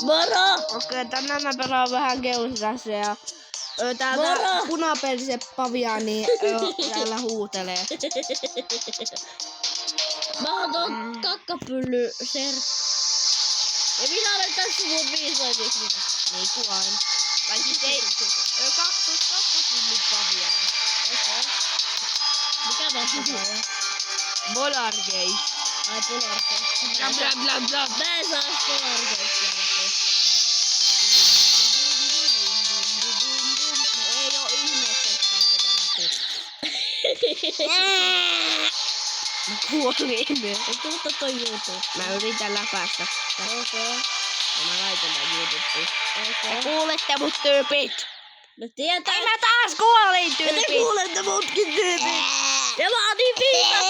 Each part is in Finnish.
Moro! Okei, tänään mä pelaan vähän Geusassa ja täältä punaperse paviaani täällä huutelee. Mä oon ton kakkapylly ja minä olen tässä mun viisoitiksi. Niin kuin aina. Tai siis ei, kakkapylly paviaani. Mikä vastaan? Polargate. Ai Polargate. Bla bla bla. Mä en saa Polargate. Ei oo ihmeessä, että tätä näkyy. Mä kuolin. Tuota toi YouTube. Mä yritän läpäistä. Okei. Ja mä laitan tän YouTubeen. Te kuulette mut tyypit! No tietää. Ei mä taas kuolin Ja tyypit! te kuulette mutkin tyypit. Ja mä oon niin viisas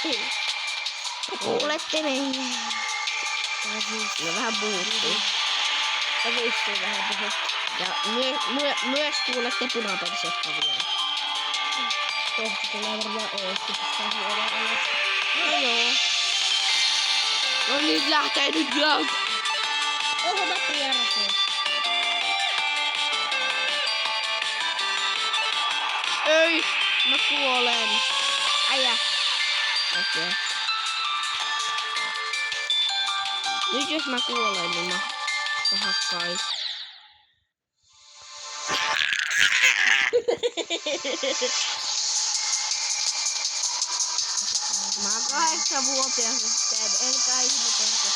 tyypit. Kuulette meitä. Ja vähän puhuttiin. Ja vissiin vähän puhut. Ja myös kuulette punapersettä vielä. Kohta tulee varmaan oosti. No joo. No niin, lähtee nyt vlog. Oho, mä pieräsin. Ei, mä kuolen. Äijä. Okei. Nyt jos mä kuolen, niin mä hakkais. Mä oon 8-vuotias, enkä ihmeteltä.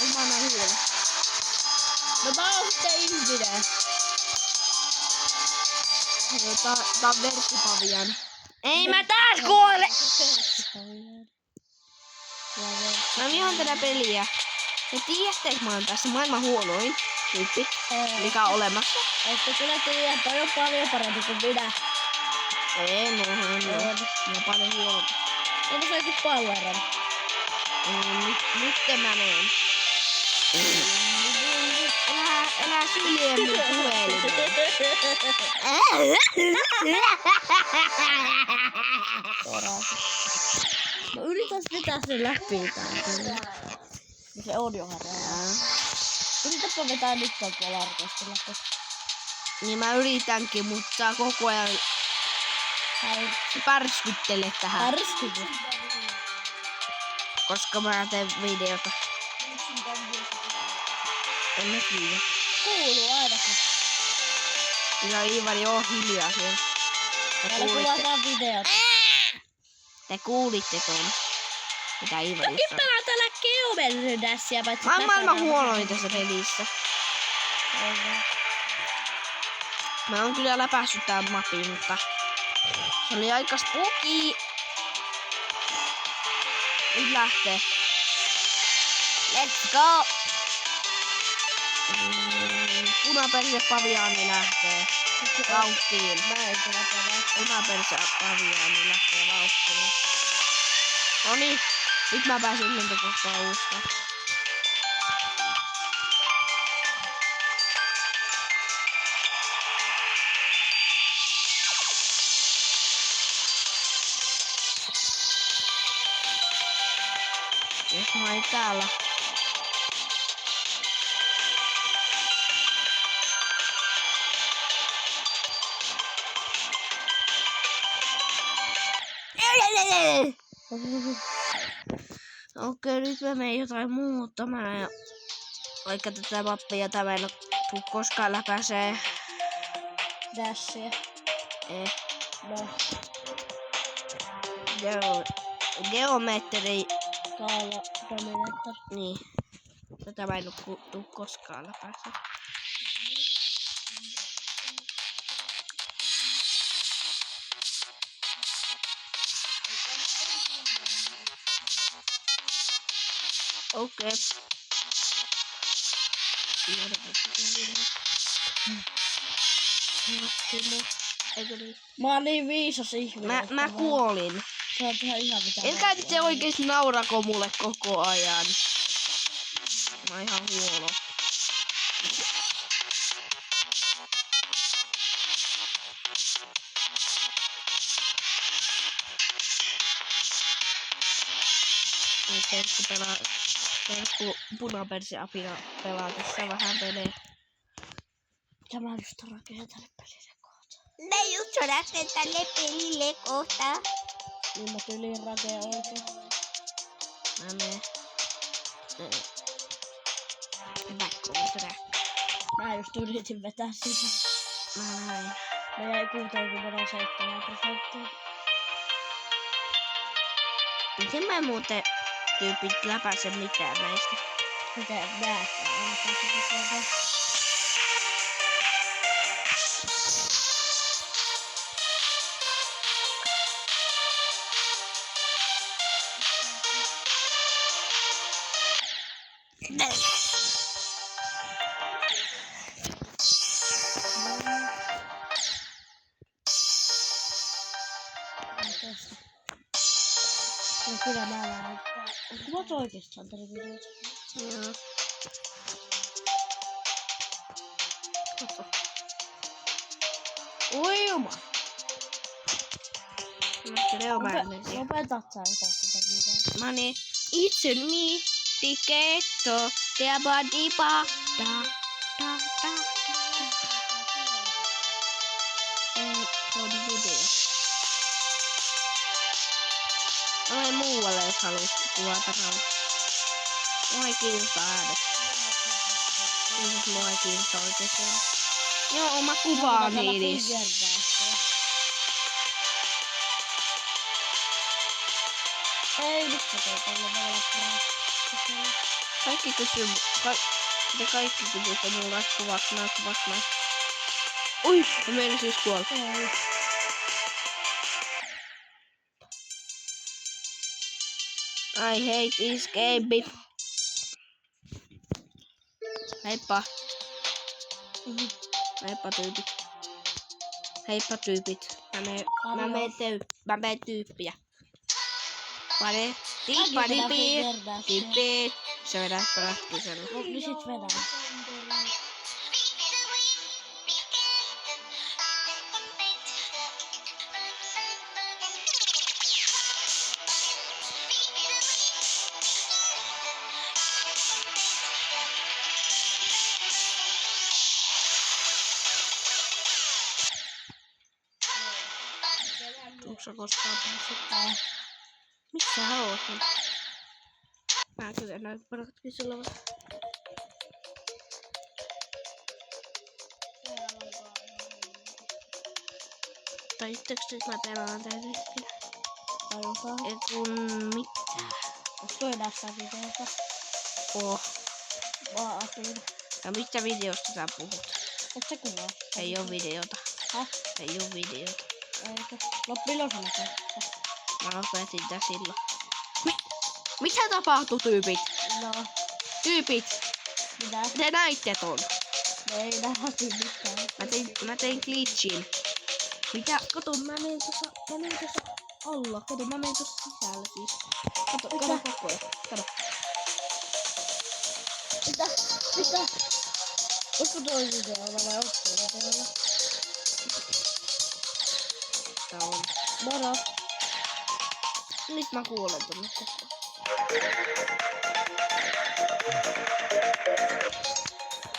En mä näin huono. No mä oon sitten ihminen. Tää on verkkipavian. Ei mä taas kuole! Mä vihaan tätä peliä. Ja tiedätte, että mä oon tässä maailman huonoin tyyppi, mikä on olemassa. Ette kyllä tiedä, toi on paljon parempi kuin minä. Ei, no on. Mä oon paljon huonompi. Onko se jokin powerin? Nyt mä meen. Älä sylje mun puhelimeen. Mä yritän vetää sen läpi täällä. Se on jo harjaa. Yritäpä vetää nyt ton Polargate läpi. Niin mä yritänkin, mutta sä koko ajan pärskyttelet tähän. Pärskytys? Koska mä teen videota. En mä tiedä. Kuuluu ainakin. Ja Iivari on hiljaa siellä. Täällä kuvataan videot. Te kuulitte ton. Mitä Iivari Mäkin sanoo. pelaan täällä Geomedrydässiä, paitsi Mä oon maailman huonoin tässä pelissä. Mä oon kyllä läpässyt tän mapin, mutta se oli aika spooky. Nyt lähtee. Let's go! Punaperse paviaani lähtee vauhtiin. Mä en kyllä pelaa. Punaperse paviaani lähtee vauhtiin. Noniin, nyt mä pääsin lentokokousta. Jos mä oon täällä. Okei, nyt mä menen jotain muuttamaan ja vaikka tätä mappia tämä ei tuu koskaan läpäisee. Dashia. No. Geometri. Kaala Dominator. Niin. Tätä mä en tuu koskaan läpäisee. Okei. Mä oon niin viisas ihminen. Mä kuolin. Se on ihan mitä. Enkä nyt se oikeesti naurako mulle koko ajan. Mä oon ihan huono. Terkku punapersiapina pelaa tässä vähän pelejä. Ja mä just rakennan tälle pelille kohta. Mä just rakennan tälle pelille kohta. Niin mä tyliin rakennan oikein. Mä menen. Back. Mä just yritin vetää sitä. Mä näin. Mä jäi 67%. Miten mä muuten tyypit läpäise mitään näistä? Miten näetkään ainakaan se pitää. No kyllä mä lähdin. Onko mä oikeastaan televisioita? Joo. Kato. Oi juma. Lopetat sä kohta tätä videoa. Mä niin. It's me, tiketto, te badipa, da. Se on video. Olen muualle, jos haluat kuvata rauhaa. Mua ei kiinnostaa äänet. Mua ei kiinnostaa oikeesti. Joo, oma kuva on niissä. Ei nyt tällä Kaikki kysyy, kaikki kysyy, että mulla olisi kuvaks näin. Ui, mä menin siis kuolla. I hate escape. Heippa. Heippa tyypit. Mä meen tyyppiä. Pane. Tyyppi. Se vedää pelastusella. No niin sit vedää. Onko sä koskaan päässyt? Missä sä oot? Mä kyllä näin paratkin sulla vaan. Tai itseksi sit mä pelaan tällä hetkellä. Aivan. Ei kun mitään. Onks toi näistä videoita? Mä ajattelin. Ja mistä videosta sä puhut? Et sä kuvaa. Ei oo videota. Häh? Ei oo videota. Eikö? Milloin sä näkyy? Mä lopetin tää silloin. Mitä tapahtuu tyypit? No. Tyypit! Mitä? Te näitte ton. Ei nähty mitään. Mä tein glitchin. Mitä? Kato, mä menen tossa alla. Kato, mä menen tossa sisällä siis. Kato koko ajan. Kato. Mitä? Ootko toi videolla vai ootko videolla? Tää on. Moro. Nyt mä kuulen tonne koko.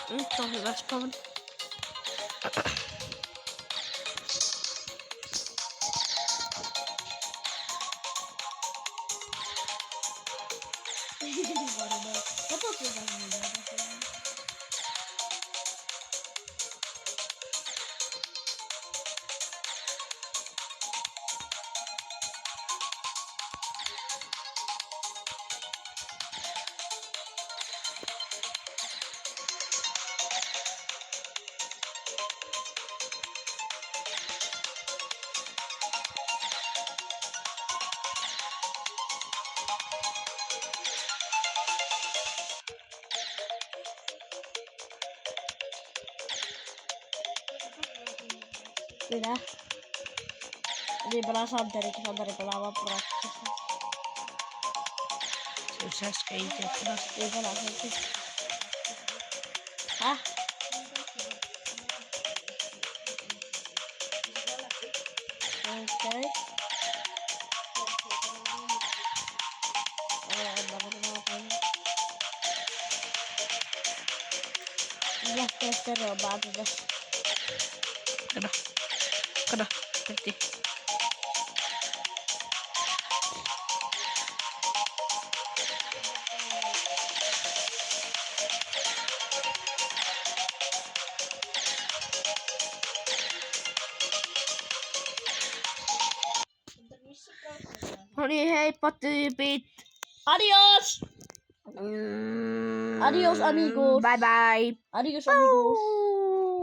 Nyt on hyvä spawn. Katot jotain videoita. Mitä? Niin pelaa Santerikin, Santeri pelaa vaan praktista. Se olisi äsken itse pelasi. Ei pelaa senkin. Häh? Okei. Lähtee teromaan tätä. Kato, Pertti. No niin, heippa tyypit. Adios! Adios amigos! Bye bye. Adios amigos!